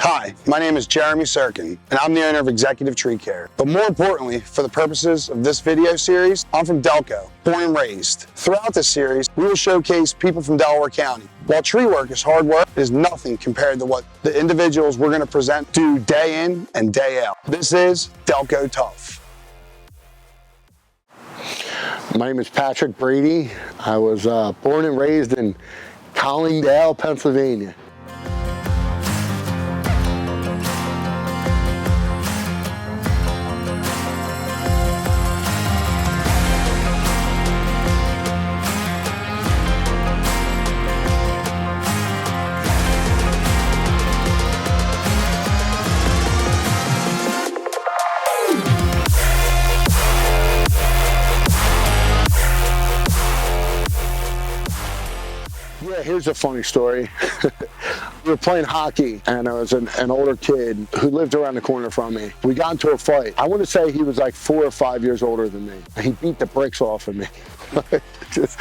Hi, my name is Jeremy Sirkin, and I'm the owner of Executive Tree Care. But more importantly, for the purposes of this video series, I'm from Delco, born and raised. Throughout this series, we will showcase people from Delaware County. While tree work is hard work, it is nothing compared to what the individuals we're going to present do day in and day out. This is Delco Tough. My name is Patrick Brady. I was born and raised in Collingdale, Pennsylvania. Yeah, here's a funny story. We were playing hockey, and I was an older kid who lived around the corner from me. We got into a fight. I want to say he was like 4 or 5 years older than me. He beat the bricks off of me. Just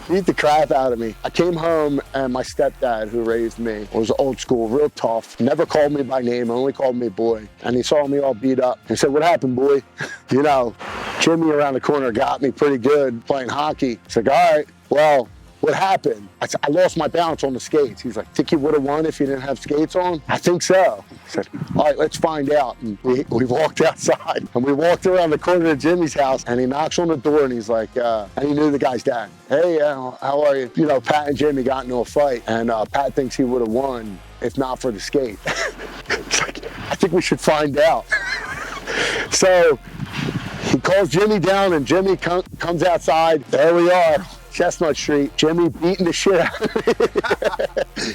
beat the crap out of me. I came home, and my stepdad, who raised me, was old school, real tough. Never called me by name, only called me boy. And he saw me all beat up. He said, "What happened, boy?" You know, Jimmy around the corner got me pretty good playing hockey. He's like, "All right, well, what happened?" I said, "I lost my balance on the skates." He's like, "Think you would have won if you didn't have skates on?" "I think so." I said, "All right, let's find out." And we walked outside, and we walked around the corner of Jimmy's house, and he knocks on the door, and he's like, and he knew the guy's dad. "Hey, how are you?" You know, Pat and Jimmy got into a fight, and Pat thinks he would have won if not for the skate. It's like, "I think we should find out." So he calls Jimmy down, and Jimmy comes outside. There we are. Chestnut Street, Jimmy beating the shit out of me.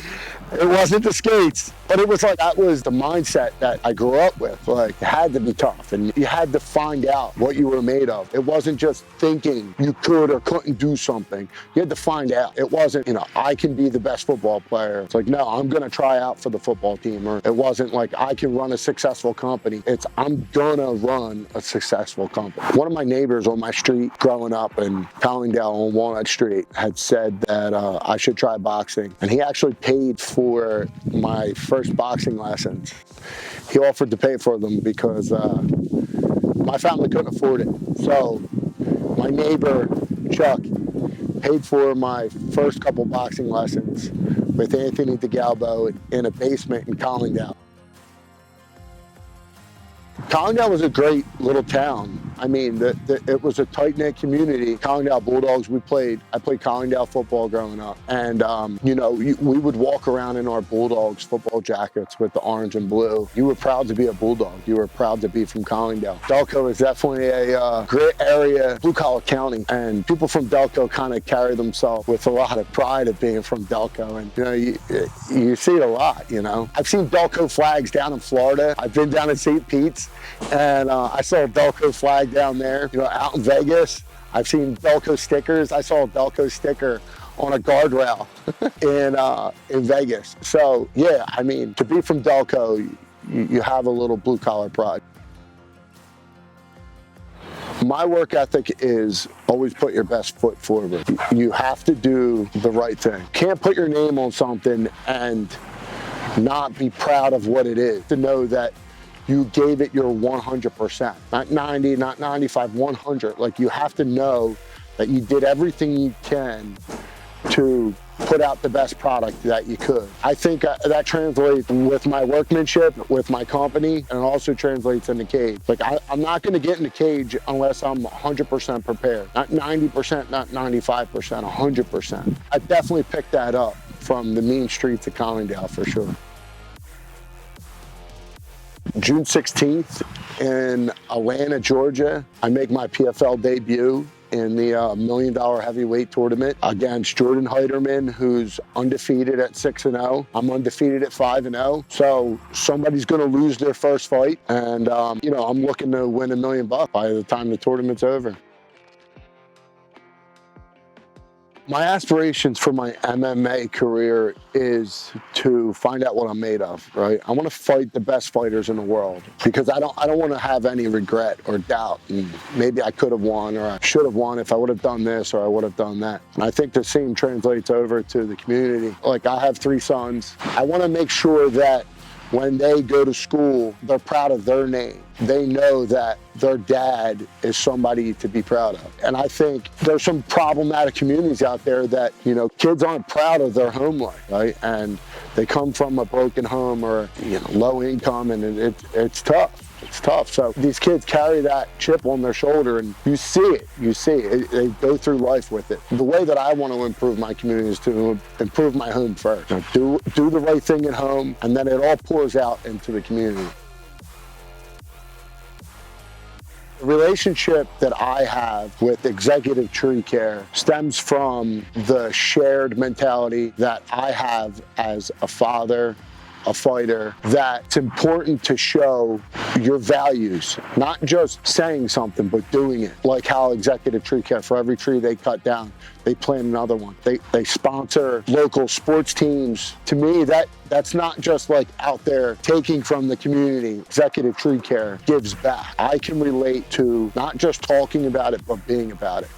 It wasn't the skates, but it was like, that was the mindset that I grew up with. Like, it had to be tough, and you had to find out what you were made of. It wasn't just thinking you could or couldn't do something. You had to find out. It wasn't, you know, I can be the best football player. It's like, no, I'm gonna try out for the football team. Or it wasn't like, I can run a successful company. It's, I'm gonna run a successful company. One of my neighbors on my street growing up in Collingdale on Walnut Street had said that I should try boxing, and he actually paid for my first boxing lessons. He offered to pay for them because my family couldn't afford it. So my neighbor, Chuck, paid for my first couple boxing lessons with Anthony DeGalbo in a basement in Collingdale. Collingdale was a great little town. I mean, it was a tight-knit community. Collingdale Bulldogs, I played Collingdale football growing up. And, you know, we would walk around in our Bulldogs football jackets with the orange and blue. You were proud to be a Bulldog. You were proud to be from Collingdale. Delco is definitely a great area, blue-collar county. And people from Delco kind of carry themselves with a lot of pride of being from Delco. And, you know, you see it a lot, you know. I've seen Delco flags down in Florida. I've been down in St. Pete's, and I saw a Delco flag down there. You know, out in Vegas, I've seen Delco stickers. I saw a Delco sticker on a guardrail in Vegas. So yeah, I mean, to be from Delco, you have a little blue collar pride. My work ethic is always put your best foot forward. You have to do the right thing. Can't put your name on something and not be proud of what it is. To know that you gave it your 100%, not 90, not 95, 100. Like, you have to know that you did everything you can to put out the best product that you could. I think that translates with my workmanship, with my company, and it also translates in the cage. Like, I'm not gonna get in the cage unless I'm 100% prepared. Not 90%, not 95%, 100%. I definitely picked that up from the mean streets of Collingdale for sure. June 16th in Atlanta, Georgia, I make my PFL debut in the $1 million heavyweight tournament against Jordan Heiderman, who's undefeated at 6-0. I'm undefeated at 5-0. So somebody's gonna lose their first fight, and you know, I'm looking to win $1 million by the time the tournament's over. My aspirations for my MMA career is to find out what I'm made of, right? I want to fight the best fighters in the world because I don't want to have any regret or doubt. And maybe I could have won, or I should have won if I would have done this, or I would have done that. And I think the same translates over to the community. Like, I have 3 sons. I want to make sure that when they go to school, they're proud of their name. They know that their dad is somebody to be proud of. And I think there's some problematic communities out there that, you know, kids aren't proud of their home life, right? And they come from a broken home or, you know, low income, and it's tough. It's tough. So these kids carry that chip on their shoulder, and you see it. You see it. They go through life with it. The way that I want to improve my community is to improve my home first. You know, do the right thing at home, and then it all pours out into the community. The relationship that I have with Executive Tree Care stems from the shared mentality that I have as a father, a fighter, that it's important to show your values, not just saying something, but doing it. Like how Executive Tree Care, for every tree they cut down, they plant another one. They sponsor local sports teams. To me, that's not just like out there taking from the community. Executive Tree Care gives back. I can relate to not just talking about it, but being about it.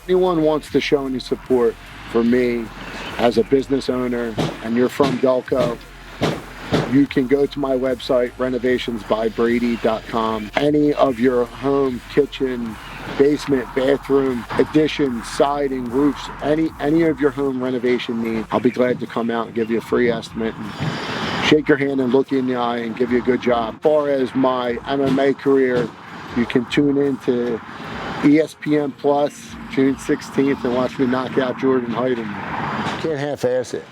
Anyone wants to show any support for me as a business owner and you're from Delco, you can go to my website, renovationsbybrady.com. Any of your home, kitchen, basement, bathroom, addition, siding, roofs, any of your home renovation needs, I'll be glad to come out and give you a free estimate and shake your hand and look you in the eye and give you a good job. As far as my MMA career, you can tune in to ESPN Plus June 16th and watch me knock out Jordan Hyden. Can't half-ass it.